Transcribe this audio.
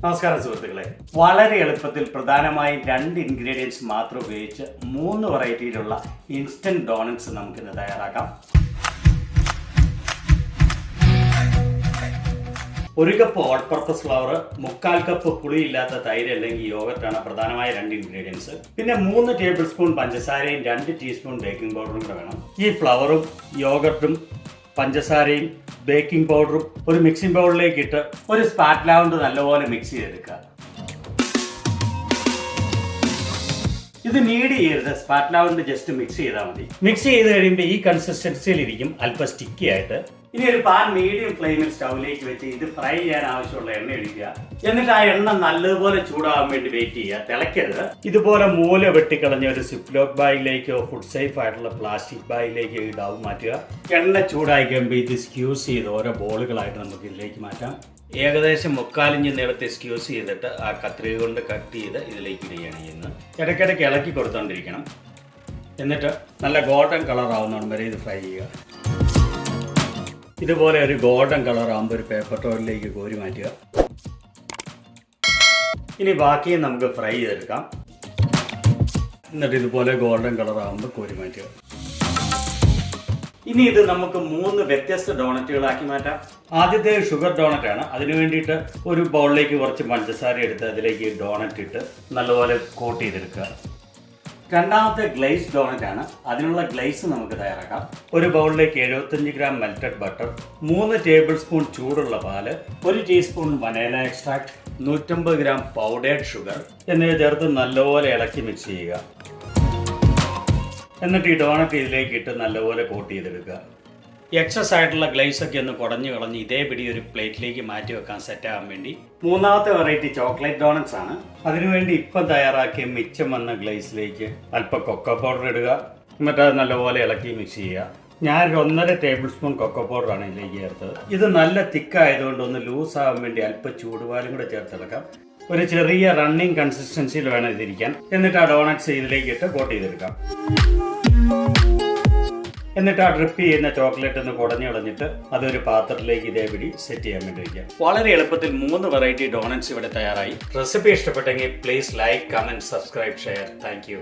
നമസ്കാരം സുഹൃത്തുക്കളെ, വളരെ എളുപ്പത്തിൽ പ്രധാനമായും 2 ഇൻഗ്രീഡിയൻസ് മാത്രം ഉപയോഗിച്ച് 3 വെറൈറ്റിയിലുള്ള ഇൻസ്റ്റന്റ് ഡോണറ്റ്സ് നമുക്കിന്ന് തയ്യാറാക്കാം. 1 cup all purpose flour, 3/4 cup പുളിയില്ലാത്ത തൈര് അല്ലെങ്കിൽ യോഗർട്ടാണ് പ്രധാനമായ 2 ഇൻഗ്രീഡിയൻസ്. പിന്നെ 3 ടേബിൾ സ്പൂൺ പഞ്ചസാരയും 2 ടീസ്പൂൺ ബേക്കിംഗ് പൗഡറും കൂടെ വേണം. ഈ ഫ്ലവറും യോഗർട്ടും പഞ്ചസാരയും ബേക്കിംഗ് പൗഡറും ഒരു മിക്സിംഗ് ബൗളിലേക്ക് ഇട്ട് ഒരു സ്പാറ്റുല കൊണ്ട് നല്ലപോലെ മിക്സ് ചെയ്തെടുക്കുക. ഇത് നീഡ് ചെയ്യരുത്, സ്പാറ്റുല കൊണ്ട് ജസ്റ്റ് മിക്സ് ചെയ്താൽ മതി. മിക്സ് ചെയ്ത് കഴിയുമ്പോൾ ഈ കൺസിസ്റ്റൻസിയിൽ ഇരിക്കും, അല്പം സ്റ്റിക്കി ആയിട്ട്. ഇനി ഒരു പാൻ മീഡിയം ഫ്ലെയിമിൽ സ്റ്റൗവിലേക്ക് വെച്ച് ഇത് ഫ്രൈ ചെയ്യാൻ ആവശ്യമുള്ള എണ്ണ ഒഴിക്കുക. എന്നിട്ട് ആ എണ്ണ നല്ലതുപോലെ ചൂടാകാൻ വേണ്ടി വെയിറ്റ് ചെയ്യുക, തിളയ്ക്കരുത്. ഇതുപോലെ മൂല വെട്ടിക്കളഞ്ഞ ഒരു സിപ്ലോക്ക് ബാഗിലേക്കോ ഫുഡ് സേഫ് ആയിട്ടുള്ള പ്ലാസ്റ്റിക് ബാഗിലേക്കോ ഈ ഡൗ മാറ്റുക. എണ്ണ ചൂടായി കഴിയുമ്പോൾ ഇത് സ്ക്യൂസ് ചെയ്ത് ഓരോ ബോളുകളായിട്ട് നമുക്ക് ഇതിലേക്ക് മാറ്റാം. ഏകദേശം 3/4 ഇഞ്ച് നീളത്തെ സ്ക്യൂസ് ചെയ്തിട്ട് ആ കത്രിക കൊണ്ട് കട്ട് ചെയ്ത് ഇതിലേക്ക് ഇടുകയാണ് ചെയ്യുന്നത്. ഇടയ്ക്കിടയ്ക്ക് ഇളക്കി കൊടുത്തോണ്ടിരിക്കണം. എന്നിട്ട് നല്ല ഗോൾഡൻ കളർ ആവുന്നതാണ് വരെ ഇത് ഫ്രൈ ചെയ്യുക. ഇതുപോലെ ഒരു ഗോൾഡൻ കളർ ആകുമ്പോൾ ഒരു പേപ്പർ ടോളിലേക്ക് കോരി മാറ്റുക. ഇനി ബാക്കിയും നമുക്ക് ഫ്രൈ ചെയ്തെടുക്കാം. എന്നിട്ട് ഇതുപോലെ ഗോൾഡൻ കളർ ആകുമ്പോൾ കോരി മാറ്റുക. ഇനി ഇത് നമുക്ക് 3 വ്യത്യസ്ത ഡോണറ്റുകളാക്കി മാറ്റാം. ആദ്യത്തെ ഷുഗർ ഡോണറ്റ് ആണ്. അതിനു വേണ്ടിയിട്ട് ഒരു ബൗളിലേക്ക് കുറച്ച് പഞ്ചസാര എടുത്ത് അതിലേക്ക് ഡോണറ്റ് ഇട്ട് നല്ലപോലെ കോട്ട് ചെയ്തെടുക്കുക. രണ്ടാമത്തെ ഗ്ലേസ് ഡോണറ്റ് ആണ്. അതിനുള്ള ഗ്ലേസ് നമുക്ക് തയ്യാറാക്കാം. ഒരു ബൗളിലേക്ക് 75 gram melted butter, 3 table spoon ചൂടുള്ള പാല്, 1 teaspoon vanilla extract, 150 gram powdered sugar എന്നിവ ചേർത്ത് നല്ലപോലെ ഇളക്കി മിക്സ് ചെയ്യുക. എന്നിട്ട് ഈ ഡോണറ്റ് ഇതിലേക്ക് ഇട്ട് നല്ലപോലെ കോട്ട് ചെയ്തെടുക്കുക. എക്സസ് ആയിട്ടുള്ള ഗ്ലേസ് ഒക്കെ ഒന്ന് കുടഞ്ഞു കളഞ്ഞ് ഇതേപടി ഒരു പ്ലേറ്റിലേക്ക് മാറ്റി വെക്കാൻ സെറ്റ് ആകാൻ വേണ്ടി. മൂന്നാമത്തെ വെറൈറ്റി ചോക്ലേറ്റ് ഡോണറ്റ്സ് ആണ്. അതിനുവേണ്ടി ഇപ്പം തയ്യാറാക്കിയ മിച്ചം വന്ന ഗ്ലേസിലേക്ക് അല്പം കൊക്കോ പൗഡർ ഇടുക. എന്നിട്ട് അത് നല്ലപോലെ ഇളക്കി മിക്സ് ചെയ്യുക. ഞാൻ 1.5 ടേബിൾ സ്പൂൺ കൊക്കോ പൗഡറാണ് ഇതിലേക്ക് ചേർത്തത്. ഇത് നല്ല തിക്കായതുകൊണ്ട് ഒന്ന് ലൂസ് ആകാൻ വേണ്ടി അല്പം ചൂടുപാലും കൂടെ ചേർത്തെടുക്കാം. ഒരു ചെറിയ റണ്ണിങ് കൺസിസ്റ്റൻസിയിൽ വേണം ഇതിരിക്കാൻ. എന്നിട്ട് ആ ഡോണറ്റ്സ് ഇതിലേക്ക് ഇട്ട് കോട്ട് ചെയ്തെടുക്കാം. എന്നിട്ട് ആ ഡ്രിപ്പ് ചെയ്യുന്ന ചോക്ലേറ്റ് ഒന്ന് കുടഞ്ഞു കളഞ്ഞിട്ട് അതൊരു പാത്രത്തിലേക്ക് ഇതേപടി സെറ്റ് ചെയ്യാൻ വേണ്ടി വയ്ക്കാം. വളരെ എളുപ്പത്തിൽ 3 വെറൈറ്റി ഡോണറ്റ്സ് ഇവിടെ തയ്യാറായി. റെസിപ്പി ഇഷ്ടപ്പെട്ടെങ്കിൽ please like, comment, subscribe, share. Thank you.